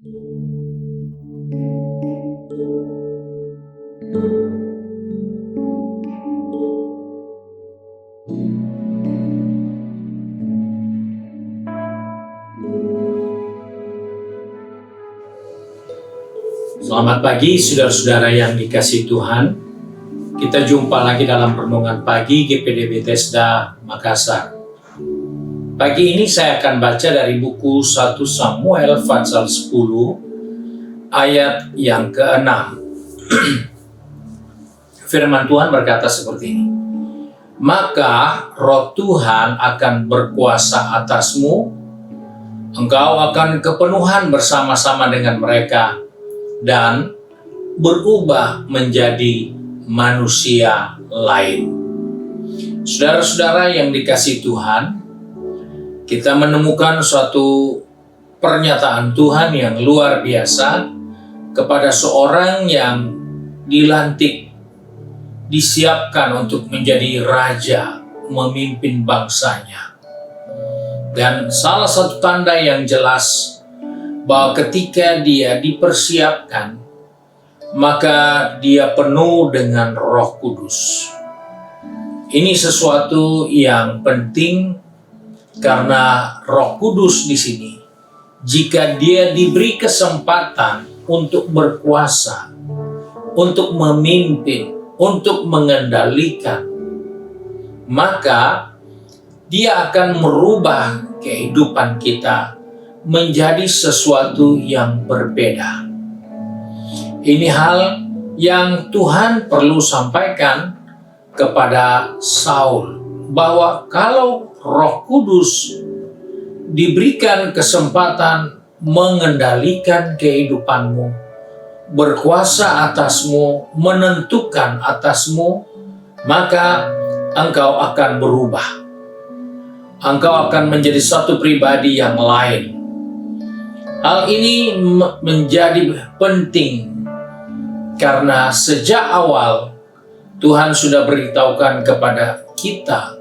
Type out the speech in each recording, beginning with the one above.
Selamat pagi saudara-saudara yang dikasihi Tuhan. Kita jumpa lagi dalam renungan pagi GPD Bethesda Makassar. Pagi ini saya akan baca dari buku 1 Samuel pasal 10 ayat yang ke-6. Firman Tuhan berkata seperti ini. Maka roh Tuhan akan berkuasa atasmu, engkau akan kepenuhan bersama-sama dengan mereka, dan berubah menjadi manusia lain. Saudara-saudara yang dikasihi Tuhan, kita menemukan suatu pernyataan Tuhan yang luar biasa kepada seorang yang dilantik, disiapkan untuk menjadi raja, memimpin bangsanya. Dan salah satu tanda yang jelas bahwa ketika dia dipersiapkan, maka dia penuh dengan Roh Kudus. Ini sesuatu yang penting karena Roh Kudus di sini, jika dia diberi kesempatan untuk berkuasa, untuk memimpin, untuk mengendalikan, maka dia akan merubah kehidupan kita menjadi sesuatu yang berbeda. Ini hal yang Tuhan perlu sampaikan kepada Saul, bahwa kalau Roh Kudus diberikan kesempatan mengendalikan kehidupanmu, berkuasa atasmu, menentukan atasmu, maka engkau akan berubah. Engkau akan menjadi satu pribadi yang lain. Hal ini menjadi penting karena sejak awal Tuhan sudah beritahukan kepada kita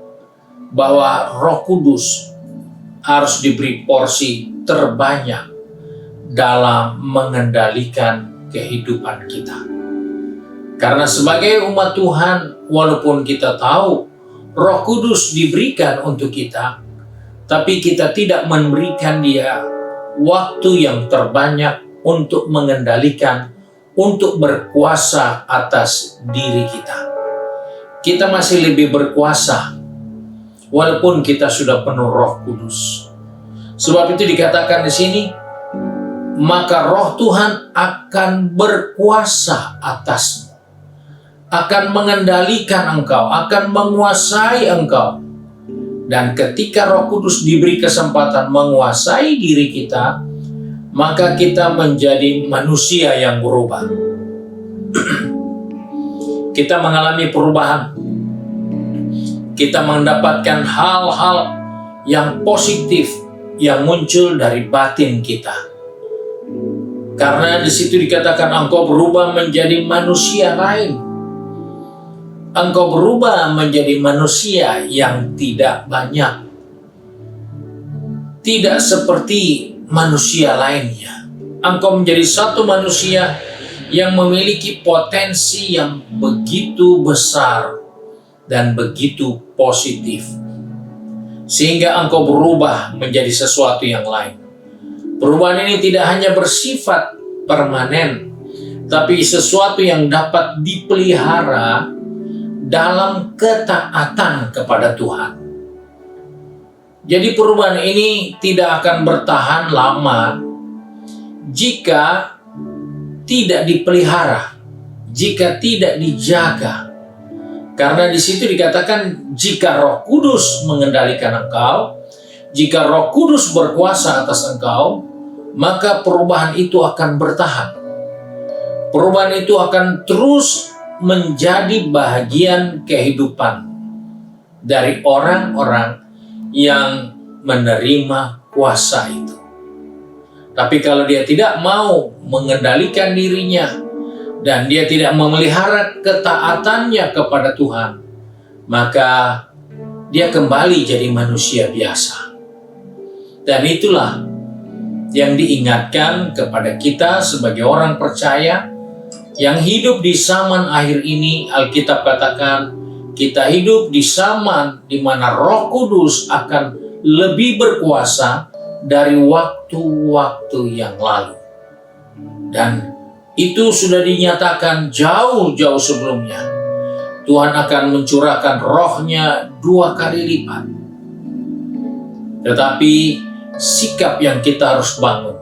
bahwa Roh Kudus harus diberi porsi terbanyak dalam mengendalikan kehidupan kita. Karena sebagai umat Tuhan, walaupun kita tahu Roh Kudus diberikan untuk kita, tapi kita tidak memberikan Dia waktu yang terbanyak untuk mengendalikan, untuk berkuasa atas diri kita. Kita masih lebih berkuasa walaupun kita sudah penuh Roh Kudus. Sebab itu dikatakan di sini, maka Roh Tuhan akan berkuasa atasmu, akan mengendalikan engkau, akan menguasai engkau. Dan ketika Roh Kudus diberi kesempatan menguasai diri kita, maka kita menjadi manusia yang berubah. Kita mengalami perubahan. Kita mendapatkan hal-hal yang positif yang muncul dari batin kita. Karena di situ dikatakan engkau berubah menjadi manusia lain. Engkau berubah menjadi manusia yang tidak banyak. Tidak seperti manusia lainnya. Engkau menjadi satu manusia yang memiliki potensi yang begitu besar dan begitu positif. Sehingga engkau berubah menjadi sesuatu yang lain. Perubahan ini tidak hanya bersifat permanen, tapi sesuatu yang dapat dipelihara dalam ketaatan kepada Tuhan. Jadi perubahan ini tidak akan bertahan lama jika tidak dipelihara, jika tidak dijaga. Karena di situ dikatakan jika Roh Kudus mengendalikan engkau, jika Roh Kudus berkuasa atas engkau, maka perubahan itu akan bertahan. Perubahan itu akan terus menjadi bahagian kehidupan dari orang-orang yang menerima kuasa itu. Tapi kalau dia tidak mau mengendalikan dirinya dan dia tidak memelihara ketaatannya kepada Tuhan, maka dia kembali jadi manusia biasa. Dan itulah yang diingatkan kepada kita sebagai orang percaya yang hidup di zaman akhir ini. Alkitab katakan kita hidup di zaman di mana Roh Kudus akan lebih berkuasa dari waktu-waktu yang lalu. Dan itu sudah dinyatakan jauh-jauh sebelumnya. Tuhan akan mencurahkan Roh-Nya 2 kali lipat. Tetapi sikap yang kita harus bangun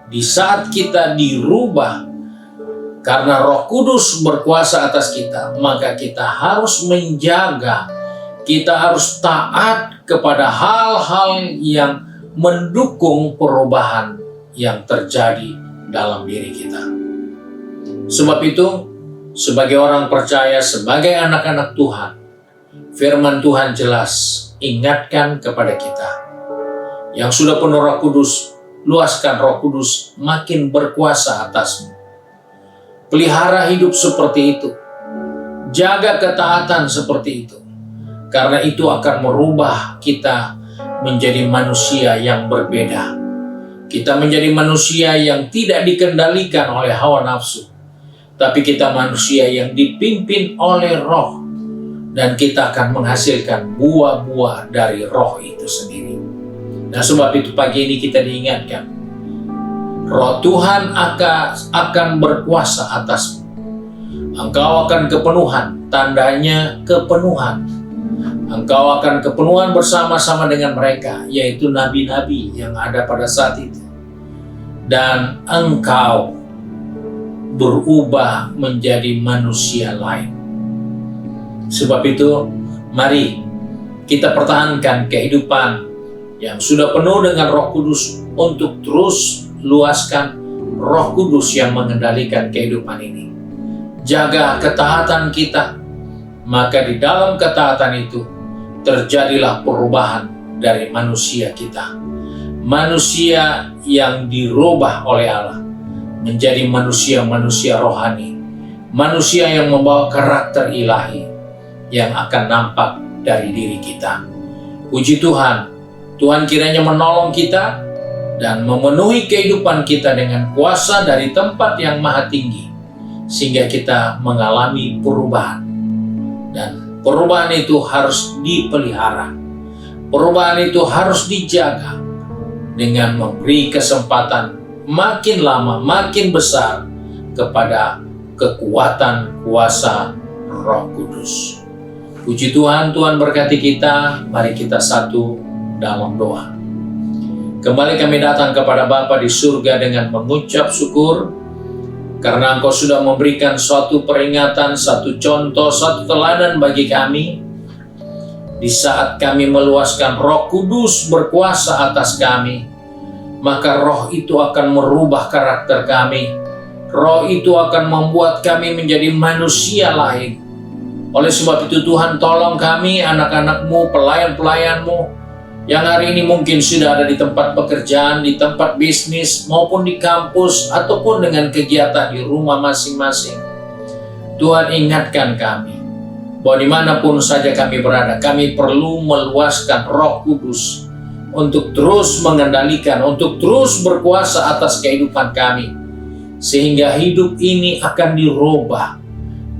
di saat kita dirubah karena Roh Kudus berkuasa atas kita, maka kita harus menjaga, kita harus taat kepada hal-hal yang mendukung perubahan yang terjadi dalam diri kita. Sebab itu, sebagai orang percaya, sebagai anak-anak Tuhan, firman Tuhan jelas ingatkan kepada kita. Yang sudah penuh Roh Kudus, luaskan Roh Kudus makin berkuasa atasmu. Pelihara hidup seperti itu. Jaga ketaatan seperti itu. Karena itu akan merubah kita menjadi manusia yang berbeda. Kita menjadi manusia yang tidak dikendalikan oleh hawa nafsu. Tapi kita manusia yang dipimpin oleh Roh. Dan kita akan menghasilkan buah-buah dari Roh itu sendiri. Nah, sebab itu pagi ini kita diingatkan, Roh Tuhan akan berkuasa atasmu. Engkau akan kepenuhan, tandanya kepenuhan. Engkau akan kepenuhan bersama-sama dengan mereka, yaitu nabi-nabi yang ada pada saat itu. Dan engkau berubah menjadi manusia lain. Sebab itu, mari kita pertahankan kehidupan yang sudah penuh dengan Roh Kudus untuk terus luaskan Roh Kudus yang mengendalikan kehidupan ini. Jaga ketaatan kita, maka di dalam ketaatan itu terjadilah perubahan dari manusia kita. Manusia yang dirubah oleh Allah menjadi manusia-manusia rohani, manusia yang membawa karakter ilahi yang akan nampak dari diri kita. Puji Tuhan, Tuhan kiranya menolong kita dan memenuhi kehidupan kita dengan kuasa dari tempat yang maha tinggi, sehingga kita mengalami perubahan. Dan perubahan itu harus dipelihara. Perubahan itu harus dijaga dengan memberi kesempatan makin lama, makin besar kepada kekuatan kuasa Roh Kudus. Puji Tuhan, Tuhan berkati kita. Mari kita satu dalam doa. Kembali kami datang kepada Bapa di surga dengan mengucap syukur karena Engkau sudah memberikan suatu peringatan, satu contoh, satu teladan bagi kami. Di saat kami meluaskan Roh Kudus berkuasa atas kami, maka Roh itu akan merubah karakter kami. Roh itu akan membuat kami menjadi manusia lain. Oleh sebab itu Tuhan, tolong kami, anak-anak-Mu, pelayan-pelayan-Mu, yang hari ini mungkin sudah ada di tempat pekerjaan, di tempat bisnis, maupun di kampus, ataupun dengan kegiatan di rumah masing-masing. Tuhan, ingatkan kami, bahwa dimanapun saja kami berada, kami perlu meluaskan Roh Kudus untuk terus mengendalikan, untuk terus berkuasa atas kehidupan kami, sehingga hidup ini akan dirubah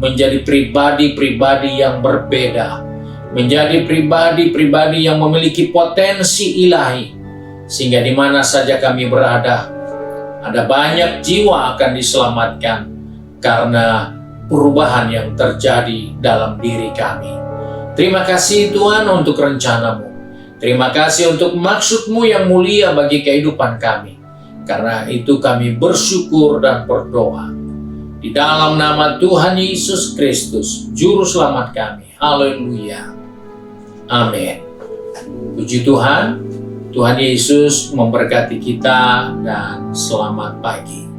menjadi pribadi-pribadi yang berbeda, menjadi pribadi-pribadi yang memiliki potensi ilahi, sehingga di mana saja kami berada, ada banyak jiwa akan diselamatkan karena perubahan yang terjadi dalam diri kami. Terima kasih Tuhan untuk rencana-Mu. Terima kasih untuk maksud-Mu yang mulia bagi kehidupan kami. Karena itu kami bersyukur dan berdoa. Di dalam nama Tuhan Yesus Kristus, Juru Selamat kami. Haleluya. Amin. Puji Tuhan, Tuhan Yesus memberkati kita dan selamat pagi.